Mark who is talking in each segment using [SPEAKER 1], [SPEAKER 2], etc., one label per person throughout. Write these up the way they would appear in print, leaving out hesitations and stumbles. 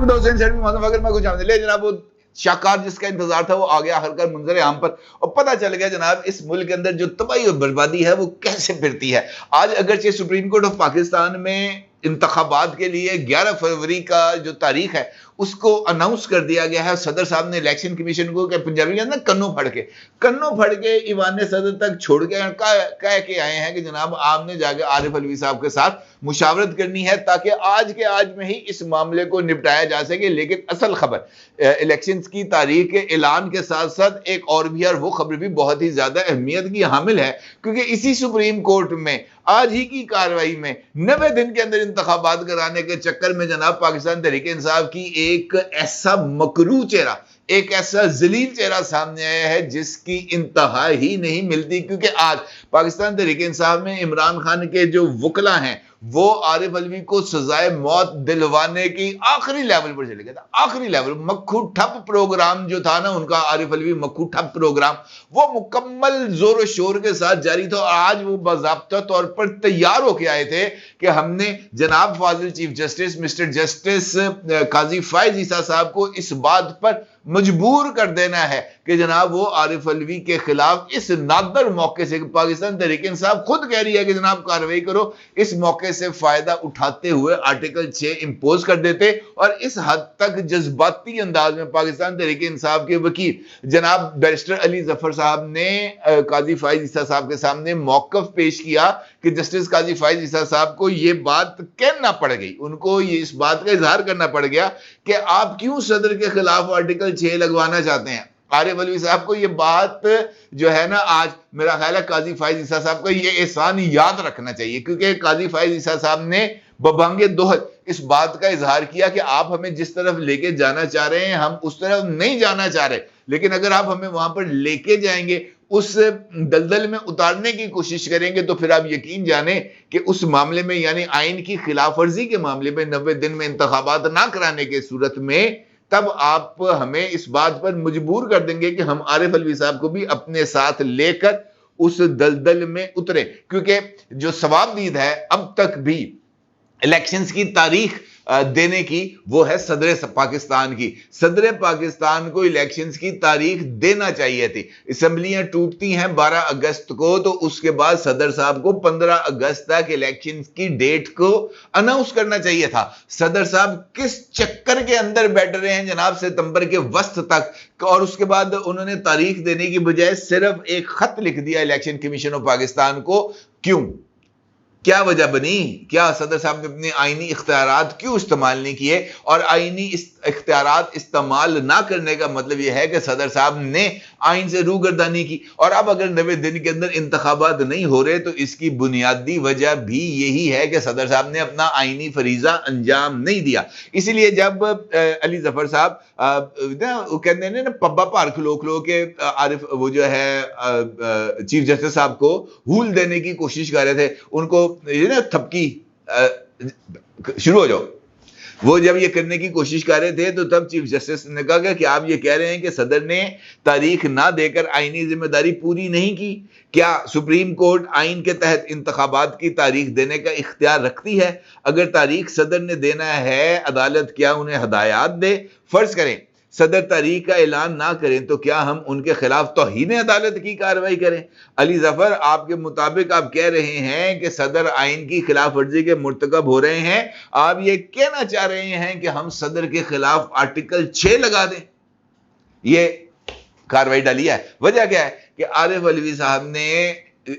[SPEAKER 1] حسین set بھی مذہب اگر میں کچھ لے جناب وہ شاہکار جس کا انتظار تھا وہ آ گیا آخر کار منظر عام پر، اور پتہ چل گیا جناب اس ملک کے اندر جو تباہی اور بربادی ہے وہ کیسے پھرتی ہے۔ آج اگرچہ سپریم کورٹ آف پاکستان میں انتخابات کے لیے 11 فروری کا جو تاریخ ہے اس کو اناؤنس کر دیا گیا ہے، صدر صاحب نے الیکشن کمیشن کو کہ پنجابی کے اندر کنوں پھڑ کے ایوان صدر تک چھوڑ کے کہہ کے آئے ہیں کہ جناب آپ نے جا کے عارف علوی صاحب کے ساتھ مشاورت کرنی ہے تاکہ آج کے آج میں ہی اس معاملے کو نپٹایا جا سکے۔ لیکن اصل خبر الیکشنز کی تاریخ کے اعلان کے ساتھ ساتھ ایک اور بھی، اور وہ خبر بھی بہت ہی زیادہ اہمیت کی حامل ہے، کیونکہ اسی سپریم کورٹ میں آج ہی کی کارروائی میں 90 دن کے اندر انتخابات کرانے کے چکر میں جناب پاکستان تحریک انصاف کی ایک ایسا مکروہ چہرہ، ایک ایسا ذلیل چہرہ سامنے آیا ہے جس کی انتہا ہی نہیں ملتی، کیونکہ آج پاکستان تحریک انصاف میں عمران خان کے جو وکلا ہیں وہ عارف علوی کو سزائے موت دلوانے کی آخری لیول پر چلے گیا تھا۔ آخری لیول مکھو ٹھپ پروگرام جو تھا نا ان کا، عارف علوی مکھو ٹھپ پروگرام، وہ مکمل زور و شور کے ساتھ جاری تھا، اور آج وہ باضابطہ طور پر تیار ہو کے آئے تھے کہ ہم نے جناب فاضل چیف جسٹس مسٹر جسٹس قاضی فائز عیسیٰ صاحب کو اس بات پر مجبور کر دینا ہے کہ جناب وہ عارف علوی کے خلاف اس نادر موقع سے، پاکستان تحریک انصاف خود کہہ رہی ہے کہ جناب کارروائی کرو، اس موقع سے فائدہ اٹھاتے ہوئے آرٹیکل 6 امپوز کر دیتے، اور اس حد تک جذباتی انداز میں پاکستان تحریک انصاف کے وکیل جناب بیرسٹر علی ظفر صاحب نے قاضی فائز عیسیٰ صاحب کے سامنے موقف پیش کیا کہ جسٹس قاضی فائز عیسیٰ صاحب کو یہ بات کہنا پڑ گئی، ان کو یہ اس بات کا اظہار کرنا پڑ گیا کہ آپ کیوں صدر کے خلاف آرٹیکل 6 لگوانا چاہتے ہیں۔ عارف علوی صاحب کو یہ بات جو ہے نا آج میرا خیال ہے قاضی فائز عیسیٰ صاحب کو یہ احسان یاد رکھنا چاہیے، کیونکہ قاضی فائز عیسیٰ صاحب نے ببانگ دوہل اس بات کا اظہار کیا کہ آپ ہمیں جس طرف لے کے جانا چاہ رہے ہیں ہم اس طرف نہیں جانا چاہ رہے، لیکن اگر آپ ہمیں وہاں پر لے کے جائیں گے، اس دلدل میں اتارنے کی کوشش کریں گے، تو پھر آپ یقین جانیں کہ اس معاملے میں یعنی آئین کی خلاف ورزی کے معاملے میں 90 دن میں انتخابات نہ کرانے کے صورت میں تب آپ ہمیں اس بات پر مجبور کر دیں گے کہ ہم عارف علوی صاحب کو بھی اپنے ساتھ لے کر اس دلدل میں اترے، کیونکہ جو ثواب دید ہے اب تک بھی الیکشنز کی تاریخ دینے کی وہ ہے صدر پاکستان کی۔ صدر پاکستان کو الیکشنز کی تاریخ دینا چاہیے تھی۔ اسمبلیاں ٹوٹتی ہیں 12 اگست کو، تو اس کے بعد صدر صاحب کو 15 اگست تک الیکشنز کی ڈیٹ کو اناؤنس کرنا چاہیے تھا۔ صدر صاحب کس چکر کے اندر بیٹھ رہے ہیں جناب ستمبر کے وسط تک، اور اس کے بعد انہوں نے تاریخ دینے کی بجائے صرف ایک خط لکھ دیا الیکشن کمیشن آف پاکستان کو۔ کیوں؟ کیا وجہ بنی؟ کیا صدر صاحب نے اپنے آئینی اختیارات کیوں استعمال نہیں کیے؟ اور آئینی اختیارات استعمال نہ کرنے کا مطلب یہ ہے کہ صدر صاحب نے آئین سے روگردانی کی، اور اب اگر 90 دن کے اندر انتخابات نہیں ہو رہے تو اس کی بنیادی وجہ بھی یہی ہے کہ صدر صاحب نے اپنا آئینی فریضہ انجام نہیں دیا۔ اسی لیے جب علی ظفر صاحب کہتے ہیں نا پبا پار کھلو کے عارف وہ جو ہے چیف جسٹس صاحب کو ہول دینے کی کوشش کر رہے تھے، ان کو تھپکی شروع ہو جاؤ، وہ جب یہ کرنے کی کوشش کر رہے تھے تو تب چیف جسٹس نے کہا کہ آپ یہ کہہ رہے ہیں کہ صدر نے تاریخ نہ دے کر آئینی ذمہ داری پوری نہیں کی۔ کیا سپریم کورٹ آئین کے تحت انتخابات کی تاریخ دینے کا اختیار رکھتی ہے؟ اگر تاریخ صدر نے دینا ہے، عدالت کیا انہیں ہدایات دے؟ فرض کریں صدر تاریخ کا اعلان نہ کریں تو کیا ہم ان کے خلاف توہین عدالت کی کارروائی کریں؟ علی ظفر، آپ کے مطابق آپ کہہ رہے ہیں کہ صدر آئین کی خلاف ورزی کے مرتکب ہو رہے ہیں، آپ یہ کہنا چاہ رہے ہیں کہ ہم صدر کے خلاف آرٹیکل 6 لگا دیں؟ یہ کارروائی ڈالی ہے۔ وجہ کیا ہے کہ عارف علوی صاحب نے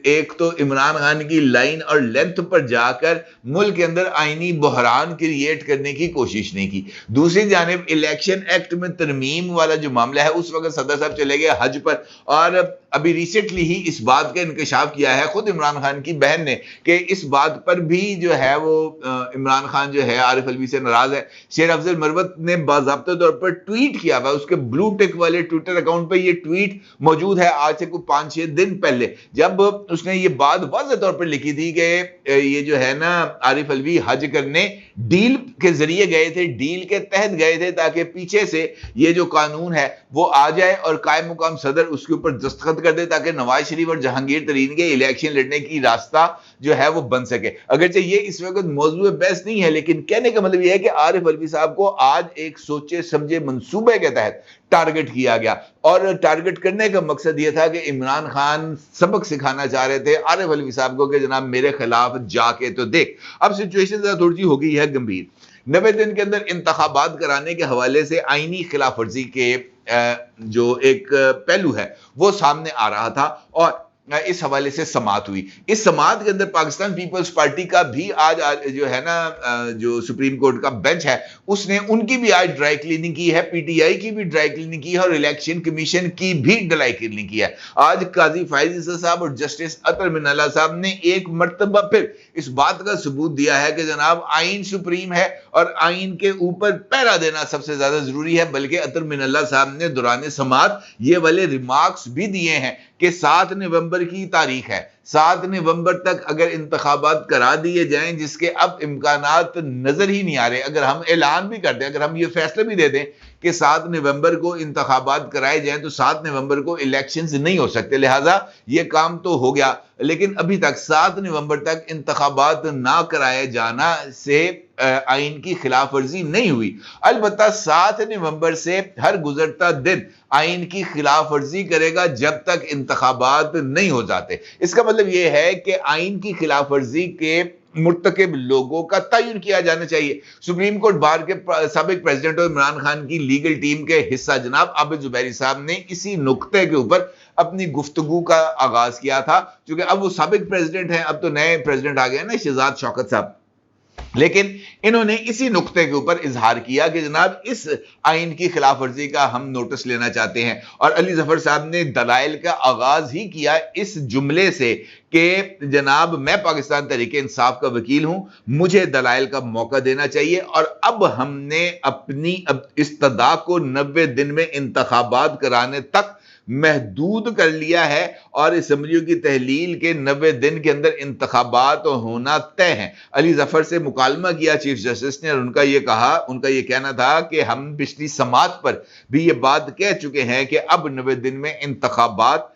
[SPEAKER 1] ایک تو عمران خان کی لائن اور لینتھ پر جا کر ملک کے اندر آئینی بحران کریٹ کرنے کی کوشش نہیں کی، دوسری جانب الیکشن ایکٹ میں ترمیم والا جو معاملہ ہے اس وقت صدر صاحب چلے گئے حج پر، اور ابھی ریسنٹلی ہی اس بات کا انکشاف کیا ہے خود عمران خان کی بہن نے کہ اس بات پر بھی جو ہے وہ عمران خان جو ہے عارف علوی سے ناراض ہے۔ شیر افضل مروت نے باضابطہ طور پر ٹویٹ کیا ہوا، اس کے بلو ٹک والے ٹویٹر اکاؤنٹ پہ یہ ٹویٹ موجود ہے آج سے کوئی 5-6 دن پہلے، جب اس نے یہ بات واضح طور پر لکھی تھی کہ یہ جو ہے نا عارف علوی حج کرنے ڈیل کے ذریعے گئے تھے، ڈیل کے تحت گئے تھے تاکہ پیچھے سے یہ جو قانون ہے وہ آ جائے اور قائم مقام صدر اس کے اوپر دستخط ضبط کر دے تاکہ نواز شریف اور جہانگیر ترین کے الیکشن لڑنے کی راستہ جو ہے وہ بن سکے. اگرچہ یہ اس وقت موضوع بحث نہیں ہے، لیکن کہنے کا مطلب یہ ہے کہ عارف علوی صاحب کو آج ایک سوچے سمجھے منصوبے کے تحت ٹارگٹ کیا گیا، اور ٹارگٹ کرنے کا مقصد یہ تھا کہ عمران خان سبق سکھانا چاہ رہے تھے عارف علوی صاحب کو کہ جناب میرے خلاف جا کے تو دیکھ. اب سچویشن ذرا تھوڑی سی ہو گئی ہے گمبھیر. 90 دن کے اندر انتخابات کرانے کے حوالے سے آئینی خلاف ورزی کے جو ایک پہلو ہے وہ سامنے آ رہا تھا، اور اس حوالے سے سماعت ہوئی. اس سماعت کے اندر پاکستان پیپلز پارٹی کا بھی آج جو ہے نا جو سپریم کورٹ کا بینچ ہے اس نے ان کی بھی آج ڈرائی کلیننگ کی ہے، پی ٹی آئی کی بھی ڈرائی کلیننگ کی ہے، اور الیکشن کمیشن کی بھی ڈرائی کلیننگ کی ہے. آج قاضی فائز عیسی صاحب اور جسٹس اطہر من اللہ صاحب نے ایک مرتبہ پھر اس بات کا ثبوت دیا ہے کہ جناب آئین سپریم ہے اور آئین کے اوپر پہرا دینا سب سے زیادہ ضروری ہے. بلکہ اطہر من اللہ صاحب نے دوران سماعت یہ والے ریمارکس بھی دیے ہیں کہ 7 نومبر کی تاریخ ہے، 7 نومبر تک اگر انتخابات کرا دیے جائیں، جس کے اب امکانات نظر ہی نہیں آ رہے، اگر ہم اعلان بھی کر دیں، اگر ہم یہ فیصلہ بھی دے دیں کہ 7 نومبر کو انتخابات کرائے جائیں تو 7 نومبر کو الیکشنز نہیں ہو سکتے. لہٰذا یہ کام تو ہو گیا، لیکن ابھی تک 7 نومبر تک انتخابات نہ کرائے جانا سے آئین کی خلاف ورزی نہیں ہوئی. البتہ 7 نومبر سے ہر گزرتا دن آئین کی خلاف ورزی کرے گا جب تک انتخابات نہیں ہو جاتے. اس کا مطلب یہ ہے کہ آئین کی خلاف ورزی کے مرتکب لوگوں کا تعین کیا جانا چاہیے. سپریم کورٹ بار کے سابق پریزیڈنٹ اور عمران خان کی لیگل ٹیم کے حصہ جناب عابد زبیری صاحب نے اسی نقطے کے اوپر اپنی گفتگو کا آغاز کیا تھا، کیونکہ اب وہ سابق پریزیڈنٹ ہیں، اب تو نئے پریزیڈنٹ آ گئے ہیں نا شہزاد شوکت صاحب. لیکن انہوں نے اسی نقطے کے اوپر اظہار کیا کہ جناب اس آئین کی خلاف ورزی کا ہم نوٹس لینا چاہتے ہیں، اور علی ظفر صاحب نے دلائل کا آغاز ہی کیا اس جملے سے کہ جناب میں پاکستان تحریک انصاف کا وکیل ہوں، مجھے دلائل کا موقع دینا چاہیے، اور اب ہم نے اپنی استدعا کو 90 دن میں انتخابات کرانے تک محدود کر لیا ہے، اور اسمبلیوں کی تحلیل کے 90 دن کے اندر انتخابات ہونا طے ہیں. علی ظفر سے مکالمہ کیا چیف جسٹس نے، اور ان کا یہ کہنا تھا کہ ہم پچھلی سماعت پر بھی یہ بات کہہ چکے ہیں کہ اب 90 دن میں انتخابات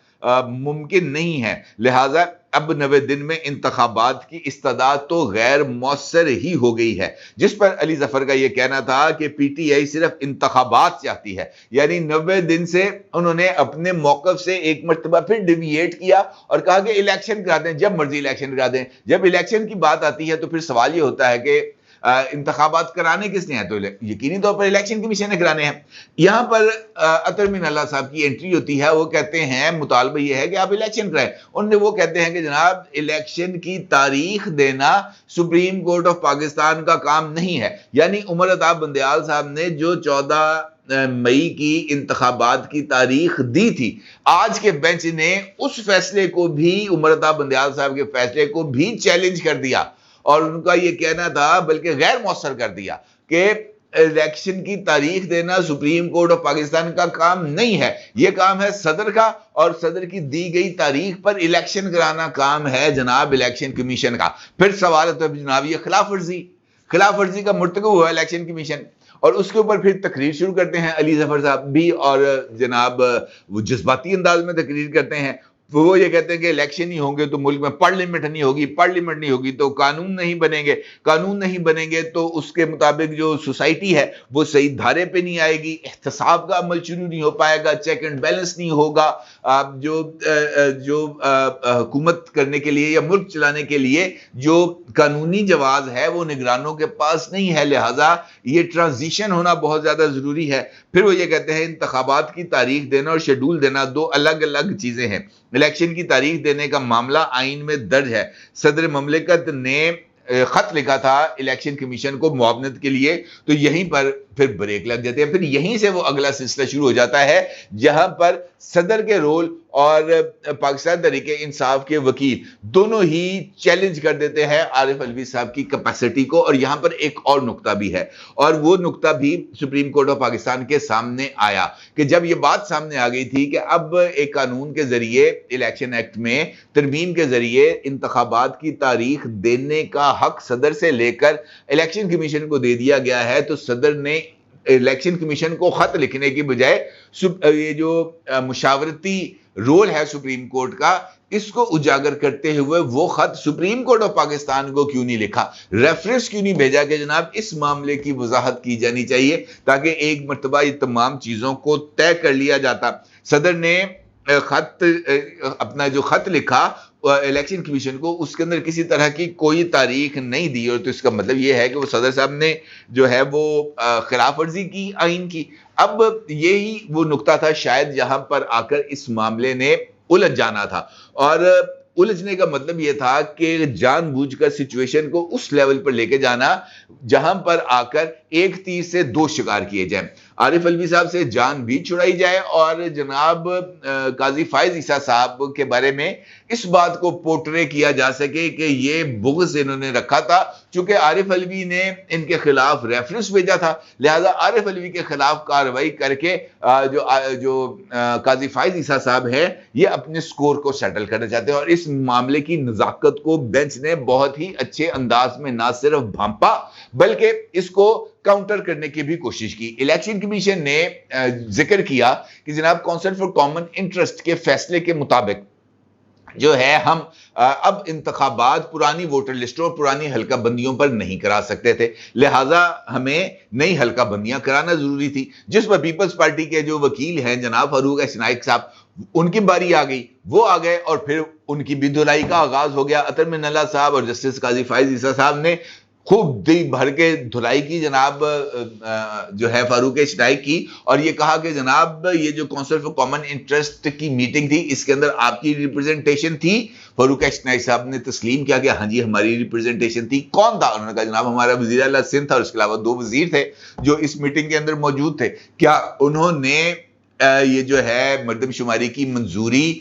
[SPEAKER 1] ممکن نہیں ہے، لہٰذا اب 90 دن میں انتخابات کی استدعا تو غیر مؤثر ہی ہو گئی ہے. جس پر علی ظفر کا یہ کہنا تھا کہ پی ٹی آئی صرف انتخابات چاہتی ہے، یعنی 90 دن سے انہوں نے اپنے موقف سے ایک مرتبہ پھر ڈیویٹ کیا اور کہا کہ الیکشن کرا دیں، جب مرضی الیکشن کرا دیں. جب الیکشن کی بات آتی ہے تو پھر سوال یہ ہوتا ہے کہ انتخابات کرانے کس نے ہیں؟ تو یقینی طور پر الیکشن کمیشن نے کرانے ہیں. یہاں پر اطہر من اللہ صاحب کی انٹری ہوتی ہے، وہ کہتے ہیں مطالبہ یہ ہے کہ آپ الیکشن کرائیں. وہ کہتے ہیں کہ جناب الیکشن کی تاریخ دینا سپریم کورٹ آف پاکستان کا کام نہیں ہے. یعنی عمر عطا بندیال صاحب نے جو 14 مئی کی انتخابات کی تاریخ دی تھی، آج کے بینچ نے اس فیصلے کو بھی، عمر عطا بندیال صاحب کے فیصلے کو بھی چیلنج کر دیا، اور ان کا یہ کہنا تھا بلکہ غیر مؤثر کر دیا کہ الیکشن کی تاریخ دینا سپریم کورٹ آف پاکستان کا کام نہیں ہے، یہ کام ہے صدر کا، اور صدر کی دی گئی تاریخ پر الیکشن کرانا کام ہے جناب الیکشن کمیشن کا. پھر سوال ہے تو جناب یہ خلاف ورزی کا مرتکب ہوا الیکشن کمیشن، اور اس کے اوپر پھر تقریر شروع کرتے ہیں علی ظفر صاحب بھی، اور جناب وہ جذباتی انداز میں تقریر کرتے ہیں. وہ یہ کہتے ہیں کہ الیکشن ہی ہوں گے تو ملک میں پارلیمنٹ نہیں ہوگی تو قانون نہیں بنیں گے تو اس کے مطابق جو سوسائٹی ہے وہ صحیح دھارے پہ نہیں آئے گی، احتساب کا عمل شروع نہیں ہو پائے گا، چیک اینڈ بیلنس نہیں ہوگا، جو حکومت کرنے کے لیے یا ملک چلانے کے لیے جو قانونی جواز ہے وہ نگرانوں کے پاس نہیں ہے، لہٰذا یہ ٹرانزیشن ہونا بہت زیادہ ضروری ہے. پھر وہ یہ کہتے ہیں انتخابات کی تاریخ دینا اور شیڈول دینا دو الگ الگ چیزیں ہیں. الیکشن کی تاریخ دینے کا معاملہ آئین میں درج ہے. صدر مملکت نے خط لکھا تھا الیکشن کمیشن کو معاونت کے لیے، تو یہیں پر پھر بریک لگ جاتے ہیں. پھر یہیں سے وہ اگلا سلسلہ شروع ہو جاتا ہے جہاں پر صدر کے رول اور پاکستان تحریک انصاف کے وکیل دونوں ہی چیلنج کر دیتے ہیں عارف علوی صاحب کی کیپیسٹی کو. اور یہاں پر ایک اور نقطہ بھی ہے، اور وہ نقطہ بھی سپریم کورٹ آف پاکستان کے سامنے آیا کہ جب یہ بات سامنے آ گئی تھی کہ اب ایک قانون کے ذریعے الیکشن ایکٹ میں ترمیم کے ذریعے انتخابات کی تاریخ دینے کا حق صدر سے لے کر الیکشن کمیشن کو دے دیا گیا ہے، تو صدر نے الیکشن کمیشن کو خط لکھنے کی بجائے یہ جو مشاورتی رول ہے سپریم کورٹ کا، اس کو اجاگر کرتے ہوئے وہ خط سپریم کورٹ آف پاکستان کو کیوں نہیں لکھا، ریفرنس کیوں نہیں بھیجا کہ جناب اس معاملے کی وضاحت کی جانی چاہیے، تاکہ ایک مرتبہ یہ تمام چیزوں کو طے کر لیا جاتا۔ صدر نے اپنا جو خط لکھا الیکشن کمیشن کو، اس کے اندر کسی طرح کی کوئی تاریخ نہیں دی، اور تو اس کا مطلب یہ ہے کہ وہ صدر صاحب نے جو ہے وہ خلاف ورزی کی آئین کی۔ اب یہی وہ نقطہ تھا شاید یہاں پر آ کر اس معاملے نے الجھ جانا تھا، اور الجھنے کا مطلب یہ تھا کہ جان بوجھ کر سچویشن کو اس لیول پر لے کے جانا جہاں پر آ کر ایک تیر سے دو شکار کیے جائیں، عارف علوی صاحب سے جان بھی چھڑائی جائے، اور جناب قاضی فائز عیسیٰ صاحب کے بارے میں اس بات کو پورٹرے کیا جا سکے کہ یہ بغض انہوں نے رکھا تھا، چونکہ عارف علوی نے ان کے خلاف ریفرنس بھیجا تھا، لہذا عارف علوی کے خلاف کارروائی کر کے جو قاضی فائز عیسیٰ صاحب ہیں یہ اپنے سکور کو سیٹل کرنا چاہتے ہیں، اور اس معاملے کی نزاکت کو بینچ نے بہت ہی اچھے انداز میں نہ صرف بھانپا بلکہ اس کو کاؤنٹر کرنے کی بھی کوشش کی۔ الیکشن کمیشن نے ذکر کیا کہ جناب کونسل فار کامن انٹرسٹ کے فیصلے کے مطابق جو ہے ہم اب انتخابات پرانی ووٹر لسٹوں اور پرانی حلقہ بندیوں پر نہیں کرا سکتے تھے، لہٰذا ہمیں نئی حلقہ بندیاں کرانا ضروری تھی، جس پر پیپلز پارٹی کے جو وکیل ہیں جناب فاروق احسن نائک صاحب، ان کی باری آ گئی، وہ آ گئے اور پھر ان کی بھی دھلائی کا آغاز ہو گیا۔ اطہر من اللہ صاحب اور جسٹس قاضی فائز عیسیٰ صاحب نے خوب دل بھر کے دھلائی کی جناب جو ہے فاروق اجتماعی کی، اور یہ کہا کہ جناب یہ جو کونسل فار کامن انٹرسٹ کی میٹنگ تھی اس کے اندر آپ کی ریپرزنٹیشن تھی۔ فاروق اجتماعی صاحب نے تسلیم کیا کہ ہاں جی ہماری ریپرزنٹیشن تھی۔ کون تھا؟ انہوں نے کہا جناب ہمارا وزیر اعلیٰ سندھ تھا، اور اس کے علاوہ 2 وزیر تھے جو اس میٹنگ کے اندر موجود تھے۔ کیا انہوں نے یہ جو ہے مردم شماری کی منظوری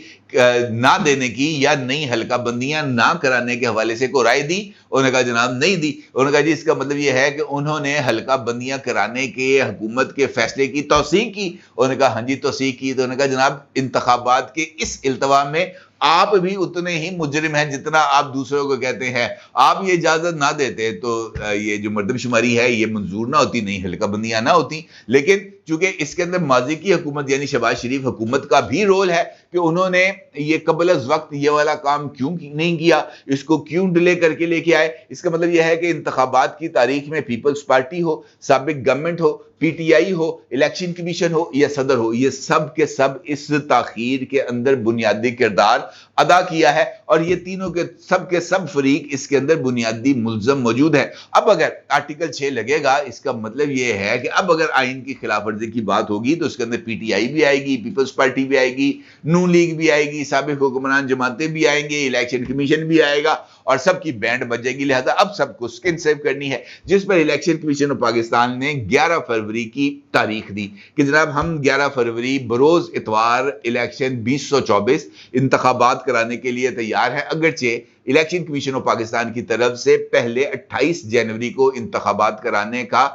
[SPEAKER 1] نہ دینے کی یا نئی حلقہ بندیاں نہ کرانے کے حوالے سے کوئی رائے دی؟ انہوں نے کہا جناب نہیں دی۔ انہوں نے کہا جی اس کا مطلب یہ ہے کہ انہوں نے حلقہ بندیاں کرانے کے حکومت کے فیصلے کی توثیق کی؟ انہوں نے کہا ہاں جی توثیق کی۔ تو انہوں نے کہا جناب انتخابات کے اس التوا میں آپ بھی اتنے ہی مجرم ہیں جتنا آپ دوسروں کو کہتے ہیں، آپ یہ اجازت نہ دیتے تو یہ جو مردم شماری ہے یہ منظور نہ ہوتی، نہیں حلقہ بندیاں نہ ہوتی۔ لیکن چونکہ اس کے اندر ماضی کی حکومت یعنی شہباز شریف حکومت کا بھی رول ہے کہ انہوں نے یہ قبل از وقت یہ والا کام کیوں نہیں کیا، اس کو کیوں ڈیلے کر کے لے کے آئے۔ اس کا مطلب یہ ہے کہ انتخابات کی تاریخ میں پیپلز پارٹی ہو، سابق گورنمنٹ ہو، پی ٹی آئی ہو، الیکشن کمیشن ہو یا صدر ہو، یہ سب کے سب اس تاخیر کے اندر بنیادی کردار ادا کیا ہے، اور یہ تینوں کے سب فریق اس کے اندر بنیادی ملزم موجود ہے۔ اب اگر آرٹیکل 6 لگے گا اس کا مطلب یہ ہے کہ اب اگر آئین کی خلاف ورزی کی بات ہوگی تو اس کے اندر پی ٹی آئی بھی آئے گی، پیپلز پارٹی بھی آئے گی، نون لیگ بھی آئے گی، سابق حکمران جماعتیں بھی آئیں گے، الیکشن کمیشن بھی آئے گا، اور سب کی بینڈ بجے گی۔ لہذا اب سب کو سکن سیو کرنی ہے، جس پر الیکشن کمیشن آف پاکستان نے 11 فروری کی تاریخ دی کہ جناب ہم 11 فروری بروز اتوار الیکشن 2024 انتخابات کرانے کے لیے تیار ہیں، اگرچہ الیکشن کمیشن آف پاکستان کی طرف سے پہلے 28 جنوری کو انتخابات کرانے کا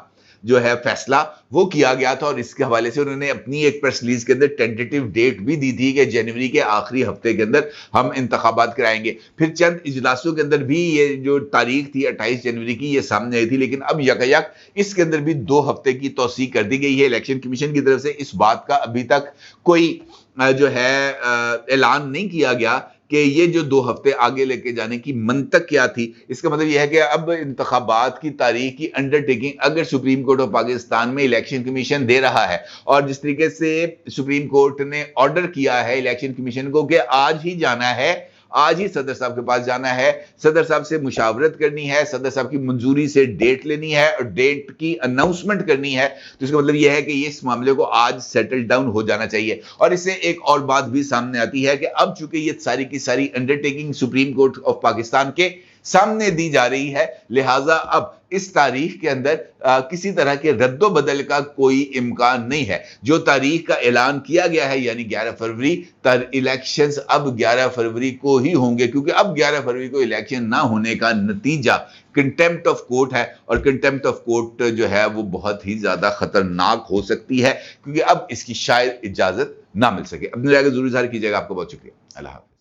[SPEAKER 1] جو ہے فیصلہ وہ کیا گیا تھا، اور اس کے حوالے سے انہوں نے اپنی ایک پریس ریلیز کے اندر ٹینٹیٹیو ڈیٹ بھی دی تھی کہ جنوری کے آخری ہفتے کے اندر ہم انتخابات کرائیں گے۔ پھر چند اجلاسوں کے اندر بھی یہ جو تاریخ تھی 28 جنوری کی یہ سامنے آئی تھی، لیکن اب یکایک اس کے اندر بھی 2 ہفتے کی توسیع کر دی گئی ہے۔ الیکشن کمیشن کی طرف سے اس بات کا ابھی تک کوئی جو ہے اعلان نہیں کیا گیا کہ یہ جو 2 ہفتے آگے لے کے جانے کی منطق کیا تھی۔ اس کا مطلب یہ ہے کہ اب انتخابات کی تاریخ کی انڈرٹیکنگ اگر سپریم کورٹ آف پاکستان میں الیکشن کمیشن دے رہا ہے، اور جس طریقے سے سپریم کورٹ نے آرڈر کیا ہے الیکشن کمیشن کو کہ آج ہی جانا ہے، آج ہی صدر صاحب کے پاس جانا ہے، صدر صاحب سے مشاورت کرنی ہے، صدر صاحب کی منظوری سے ڈیٹ لینی ہے اور ڈیٹ کی اناؤنسمنٹ کرنی ہے، تو اس کا مطلب یہ ہے کہ اس معاملے کو آج سیٹل ڈاؤن ہو جانا چاہیے۔ اور اس سے ایک اور بات بھی سامنے آتی ہے کہ اب چونکہ یہ ساری کی ساری undertaking supreme court of Pakistan کے سامنے دی جا رہی ہے، لہٰذا اب اس تاریخ کے اندر کسی طرح کے رد و بدل کا کوئی امکان نہیں ہے۔ جو تاریخ کا اعلان کیا گیا ہے یعنی 11 فروری، الیکشنز اب 11 فروری کو ہی ہوں گے، کیونکہ اب 11 فروری کو الیکشن نہ ہونے کا نتیجہ کنٹیمپٹ آف کورٹ ہے، اور کنٹیمپٹ آف کورٹ جو ہے وہ بہت ہی زیادہ خطرناک ہو سکتی ہے، کیونکہ اب اس کی شاید اجازت نہ مل سکے۔ اپنے رائے کو ضرور اظہار کیجیے گا۔ آپ کو بہت شکریہ۔ اللہ حافظ۔